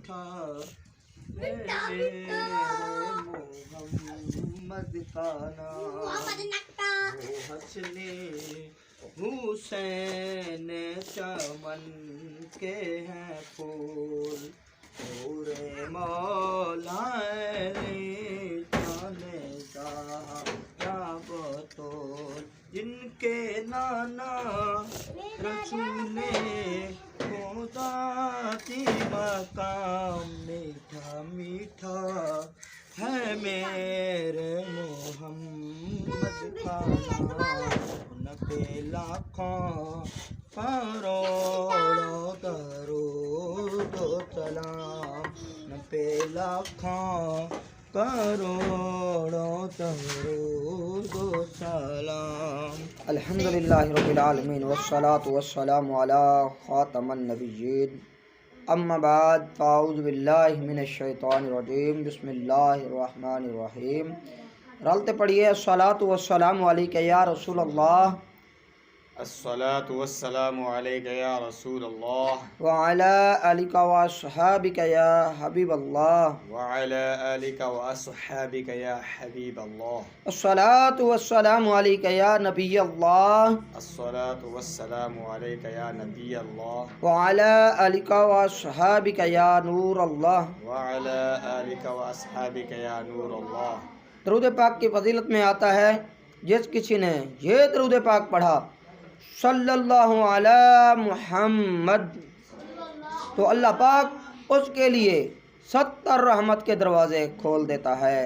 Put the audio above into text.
میٹھا ہے میرے محمد کا نام، وہ حسن حسین چمن کے ہیں پھول، نور مولا علی جانے زہرا بطول، جن کے نانا رسول خدا کی مقام، میٹھا میٹھا ہے میرے محمد کا نام، ان پہ لاکھوں کروڑوں درود و سلام، ان پہ لاکھوں کروڑوں درود و سلام۔ الحمدللہ رب العالمین والصلاة والسلام علی خاتم النبیین، اما بعد فاعوذ باللہ من الشیطان الرجیم، بسم اللہ الرحمن الرحیم۔ رلتے پڑھیے الصلاۃ والسلام علیک یا رسول اللہ، الصلاة والسلام علیک یا رسول اللہ، وعلی آلک واصحابک یا حبیب اللہ، وعلی آلک واصحابک یا حبیب اللہ، الصلاۃ والسلام علیک یا نبی اللہ، الصلاة والسلام علیک یا نبی اللہ، وعلی آلک واصحابک یا نور اللہ۔ وعلی آلک واصحابک یا نور اللہ۔ درود پاک کی فضیلت میں آتا ہے، جس کسی نے یہ درود پاک پڑھا صلی اللہ علی محمد، تو اللہ پاک اس کے لیے 70 رحمت کے دروازے کھول دیتا ہے۔